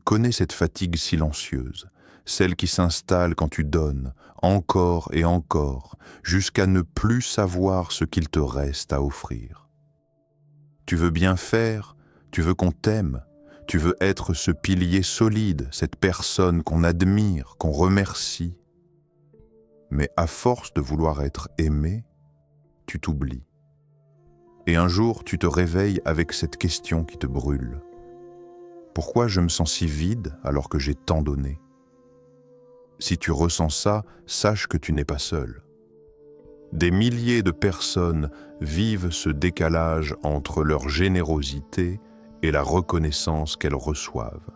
connais cette fatigue silencieuse, celle qui s'installe quand tu donnes, encore et encore, jusqu'à ne plus savoir ce qu'il te reste à offrir. Tu veux bien faire, tu veux qu'on t'aime, tu veux être ce pilier solide, cette personne qu'on admire, qu'on remercie. Mais à force de vouloir être aimé, tu t'oublies. Et un jour, tu te réveilles avec cette question qui te brûle. Pourquoi je me sens si vide alors que j'ai tant donné ? Si tu ressens ça, sache que tu n'es pas seul. Des milliers de personnes vivent ce décalage entre leur générosité et la reconnaissance qu'elles reçoivent.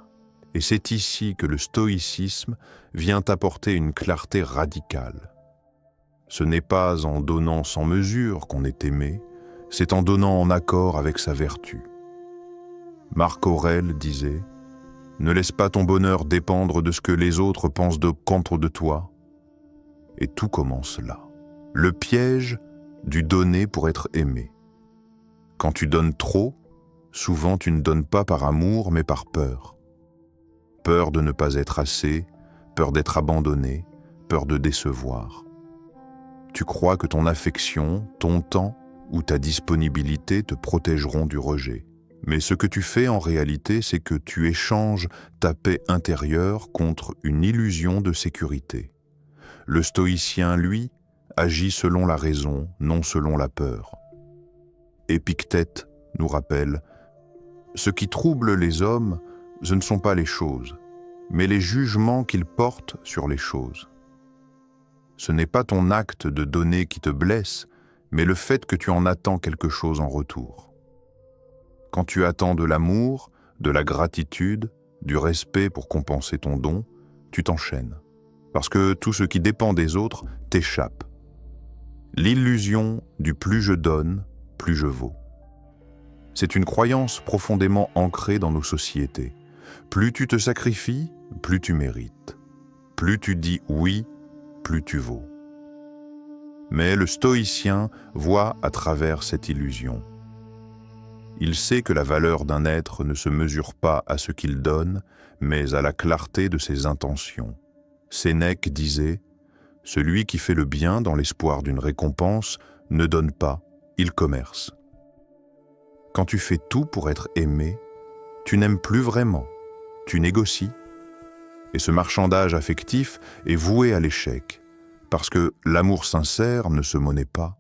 Et c'est ici que le stoïcisme vient apporter une clarté radicale. Ce n'est pas en donnant sans mesure qu'on est aimé, c'est en donnant en accord avec sa vertu. Marc Aurèle disait « Ne laisse pas ton bonheur dépendre de ce que les autres pensent contre de toi. » Et tout commence là. Le piège du donner pour être aimé. Quand tu donnes trop, souvent tu ne donnes pas par amour mais par peur. Peur de ne pas être assez, peur d'être abandonné, peur de décevoir. Tu crois que ton affection, ton temps ou ta disponibilité te protégeront du rejet. Mais ce que tu fais en réalité, c'est que tu échanges ta paix intérieure contre une illusion de sécurité. Le stoïcien, lui, agit selon la raison, non selon la peur. Épictète nous rappelle « Ce qui trouble les hommes, ce ne sont pas les choses, mais les jugements qu'ils portent sur les choses. Ce n'est pas ton acte de donner qui te blesse, mais le fait que tu en attends quelque chose en retour. Quand tu attends de l'amour, de la gratitude, du respect pour compenser ton don, tu t'enchaînes. Parce que tout ce qui dépend des autres t'échappe. L'illusion du plus je donne, plus je vaux. C'est une croyance profondément ancrée dans nos sociétés. Plus tu te sacrifies, plus tu mérites. Plus tu dis oui, plus tu vaux. Mais le stoïcien voit à travers cette illusion. Il sait que la valeur d'un être ne se mesure pas à ce qu'il donne, mais à la clarté de ses intentions. Sénèque disait « Celui qui fait le bien dans l'espoir d'une récompense ne donne pas, il commerce. » Quand tu fais tout pour être aimé, tu n'aimes plus vraiment, tu négocies. Et ce marchandage affectif est voué à l'échec, parce que l'amour sincère ne se monnaie pas.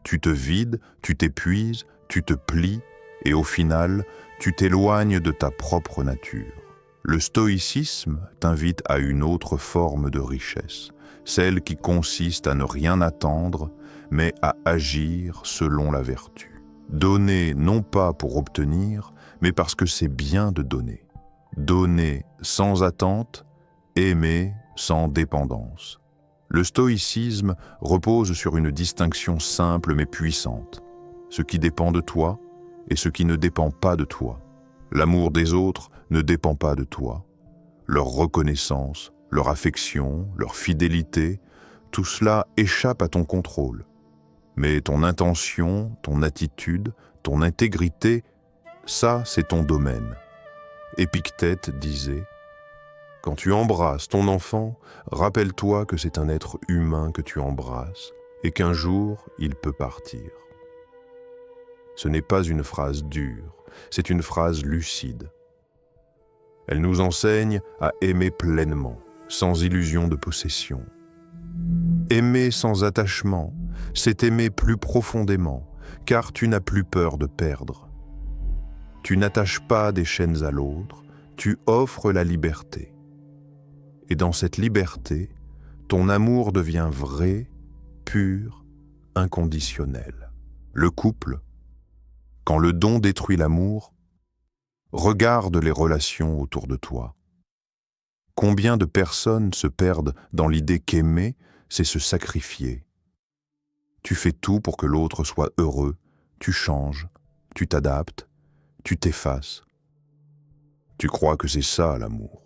Tu te vides, tu t'épuises, tu te plies, et au final, tu t'éloignes de ta propre nature. Le stoïcisme t'invite à une autre forme de richesse, celle qui consiste à ne rien attendre, mais à agir selon la vertu. Donner non pas pour obtenir, mais parce que c'est bien de donner. Donner sans attente, aimer sans dépendance. Le stoïcisme repose sur une distinction simple mais puissante. Ce qui dépend de toi et ce qui ne dépend pas de toi. L'amour des autres ne dépend pas de toi. Leur reconnaissance, leur affection, leur fidélité, tout cela échappe à ton contrôle. Mais ton intention, ton attitude, ton intégrité, ça c'est ton domaine. Épictète disait « Quand tu embrasses ton enfant, rappelle-toi que c'est un être humain que tu embrasses et qu'un jour il peut partir. » Ce n'est pas une phrase dure, c'est une phrase lucide. Elle nous enseigne à aimer pleinement, sans illusion de possession. Aimer sans attachement, c'est aimer plus profondément, car tu n'as plus peur de perdre. Tu n'attaches pas des chaînes à l'autre, tu offres la liberté. Et dans cette liberté, ton amour devient vrai, pur, inconditionnel. Le couple, quand le don détruit l'amour, regarde les relations autour de toi. Combien de personnes se perdent dans l'idée qu'aimer, c'est se sacrifier. Tu fais tout pour que l'autre soit heureux, tu changes, tu t'adaptes, tu t'effaces. Tu crois que c'est ça l'amour.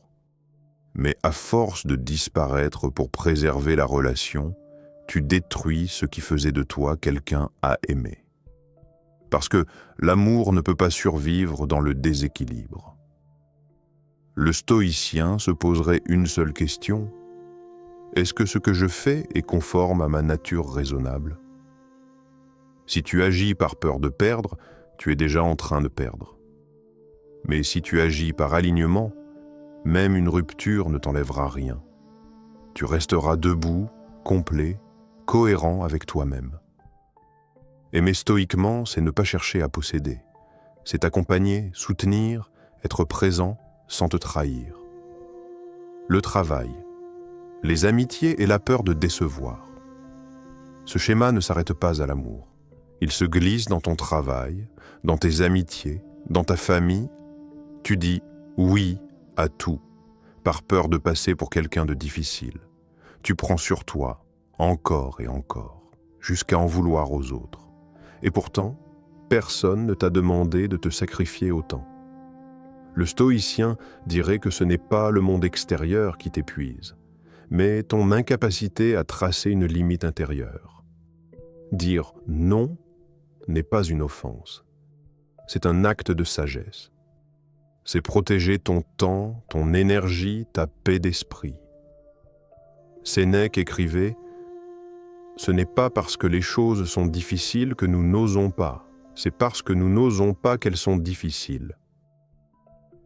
Mais à force de disparaître pour préserver la relation, tu détruis ce qui faisait de toi quelqu'un à aimer. Parce que l'amour ne peut pas survivre dans le déséquilibre. le stoïcien se poserait une seule question. Est-ce que ce que je fais est conforme à ma nature raisonnable? Si tu agis par peur de perdre, tu es déjà en train de perdre. Mais si tu agis par alignement, même une rupture ne t'enlèvera rien. Tu resteras debout, complet, cohérent avec toi-même. Aimer stoïquement, c'est ne pas chercher à posséder. C'est accompagner, soutenir, être présent sans te trahir. Le travail, les amitiés et la peur de décevoir. Ce schéma ne s'arrête pas à l'amour. Il se glisse dans ton travail, dans tes amitiés, dans ta famille. Tu dis oui à tout, par peur de passer pour quelqu'un de difficile. Tu prends sur toi, encore et encore, jusqu'à en vouloir aux autres. Et pourtant, personne ne t'a demandé de te sacrifier autant. Le stoïcien dirait que ce n'est pas le monde extérieur qui t'épuise, mais ton incapacité à tracer une limite intérieure. Dire non n'est pas une offense. C'est un acte de sagesse. C'est protéger ton temps, ton énergie, ta paix d'esprit. Sénèque écrivait « Ce n'est pas parce que les choses sont difficiles que nous n'osons pas, c'est parce que nous n'osons pas qu'elles sont difficiles. »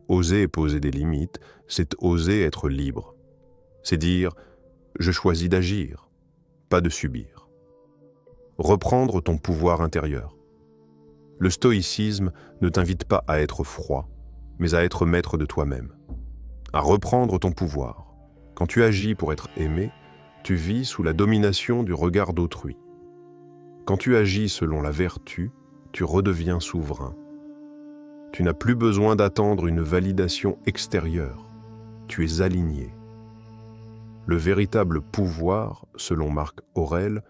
Oser poser des limites, c'est oser être libre. C'est dire « Je choisis d'agir, pas de subir. » Reprendre ton pouvoir intérieur. Le stoïcisme ne t'invite pas à être froid, mais à être maître de toi-même, à reprendre ton pouvoir. Quand tu agis pour être aimé, tu vis sous la domination du regard d'autrui. Quand tu agis selon la vertu, tu redeviens souverain. Tu n'as plus besoin d'attendre une validation extérieure. Tu es aligné. Le véritable pouvoir, selon Marc Aurèle,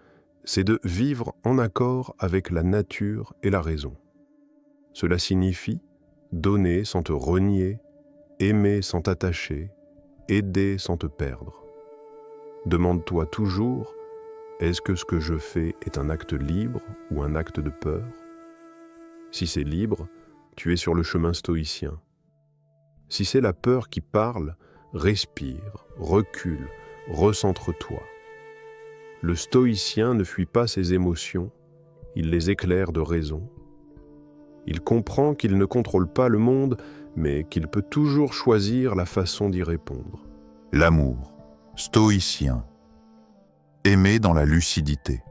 c'est de vivre en accord avec la nature et la raison. Cela signifie donner sans te renier, aimer sans t'attacher, aider sans te perdre. Demande-toi toujours, est-ce que ce que je fais est un acte libre ou un acte de peur? Si c'est libre, tu es sur le chemin stoïcien. Si c'est la peur qui parle, respire, recule, recentre-toi. Le stoïcien ne fuit pas ses émotions, il les éclaire de raison. Il comprend qu'il ne contrôle pas le monde, mais qu'il peut toujours choisir la façon d'y répondre. L'amour, stoïcien. Aimer dans la lucidité.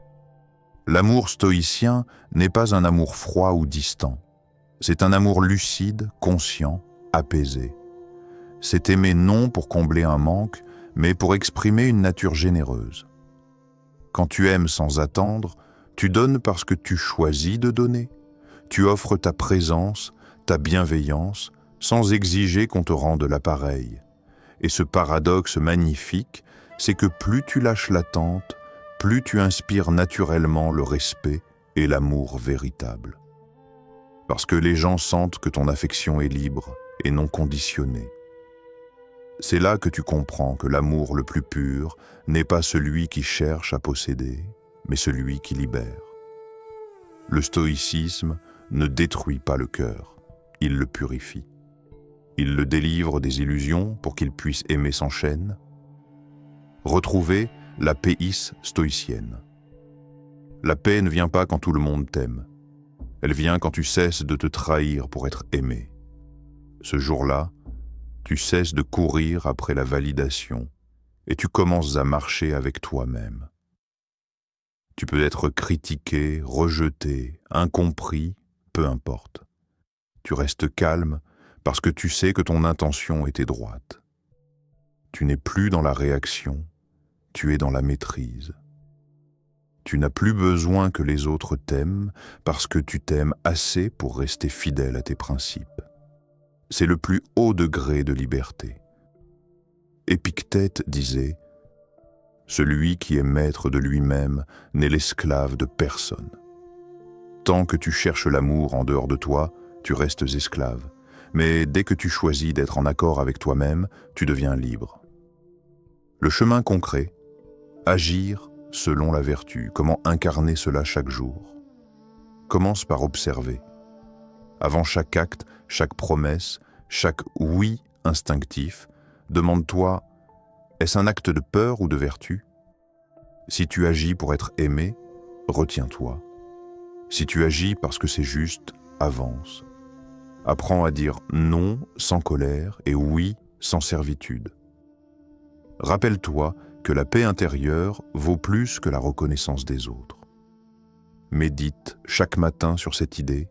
L'amour stoïcien n'est pas un amour froid ou distant. C'est un amour lucide, conscient, apaisé. C'est aimer non pour combler un manque, mais pour exprimer une nature généreuse. Quand tu aimes sans attendre, tu donnes parce que tu choisis de donner. Tu offres ta présence, ta bienveillance, sans exiger qu'on te rende l'appareil. Et ce paradoxe magnifique, c'est que plus tu lâches l'attente, plus tu inspires naturellement le respect et l'amour véritable. Parce que les gens sentent que ton affection est libre et non conditionnée. C'est là que tu comprends que l'amour le plus pur n'est pas celui qui cherche à posséder, mais celui qui libère. Le stoïcisme ne détruit pas le cœur, il le purifie. Il le délivre des illusions pour qu'il puisse aimer sans chaîne. Retrouvez la paix stoïcienne. La paix ne vient pas quand tout le monde t'aime. Elle vient quand tu cesses de te trahir pour être aimé. Ce jour-là, tu cesses de courir après la validation et tu commences à marcher avec toi-même. Tu peux être critiqué, rejeté, incompris, peu importe. Tu restes calme parce que tu sais que ton intention était droite. Tu n'es plus dans la réaction, tu es dans la maîtrise. Tu n'as plus besoin que les autres t'aiment parce que tu t'aimes assez pour rester fidèle à tes principes. C'est le plus haut degré de liberté. Épictète disait « Celui qui est maître de lui-même n'est l'esclave de personne. Tant que tu cherches l'amour en dehors de toi, tu restes esclave. Mais dès que tu choisis d'être en accord avec toi-même, tu deviens libre. » Le chemin concret, agir selon la vertu, comment incarner cela chaque jour. Commence par observer. Avant chaque acte, chaque promesse, chaque oui instinctif, demande-toi, est-ce un acte de peur ou de vertu? Si tu agis pour être aimé, retiens-toi. Si tu agis parce que c'est juste, avance. Apprends à dire non sans colère et oui sans servitude. Rappelle-toi que la paix intérieure vaut plus que la reconnaissance des autres. Médite chaque matin sur cette idée.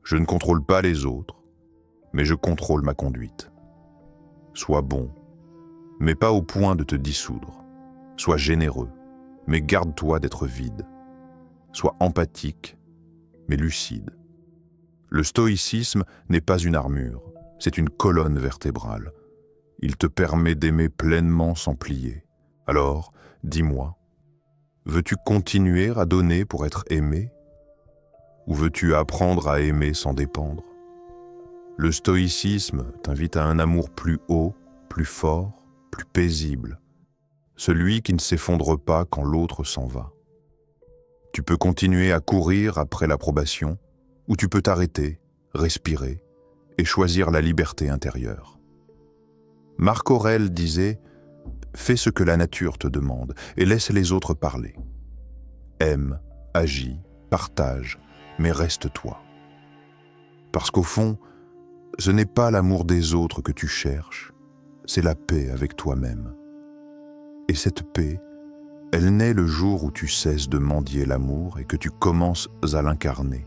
Je ne contrôle pas les autres, mais je contrôle ma conduite. Sois bon, mais pas au point de te dissoudre. Sois généreux, mais garde-toi d'être vide. Sois empathique, mais lucide. Le stoïcisme n'est pas une armure, c'est une colonne vertébrale. Il te permet d'aimer pleinement sans plier. Alors, dis-moi, veux-tu continuer à donner pour être aimé? Ou veux-tu apprendre à aimer sans dépendre? Le stoïcisme t'invite à un amour plus haut, plus fort, plus paisible, celui qui ne s'effondre pas quand l'autre s'en va. Tu peux continuer à courir après l'approbation, ou tu peux t'arrêter, respirer et choisir la liberté intérieure. Marc Aurèle disait « Fais ce que la nature te demande et laisse les autres parler. Aime, agis, partage, mais reste toi. » Parce qu'au fond, ce n'est pas l'amour des autres que tu cherches, c'est la paix avec toi-même. Et cette paix, elle naît le jour où tu cesses de mendier l'amour et que tu commences à l'incarner.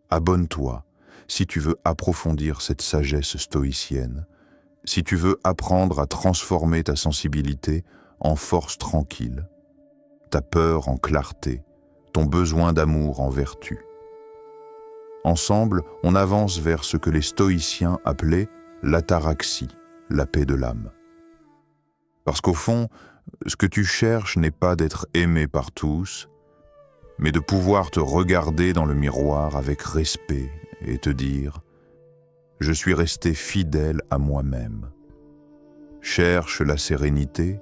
Abonne-toi si tu veux approfondir cette sagesse stoïcienne, si tu veux apprendre à transformer ta sensibilité en force tranquille, ta peur en clarté, ton besoin d'amour en vertu. Ensemble, on avance vers ce que les stoïciens appelaient l'ataraxie, la paix de l'âme. Parce qu'au fond, ce que tu cherches n'est pas d'être aimé par tous, mais de pouvoir te regarder dans le miroir avec respect et te dire « Je suis resté fidèle à moi-même ». Cherche la sérénité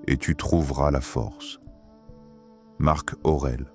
et tu trouveras la force. Marc Aurèle.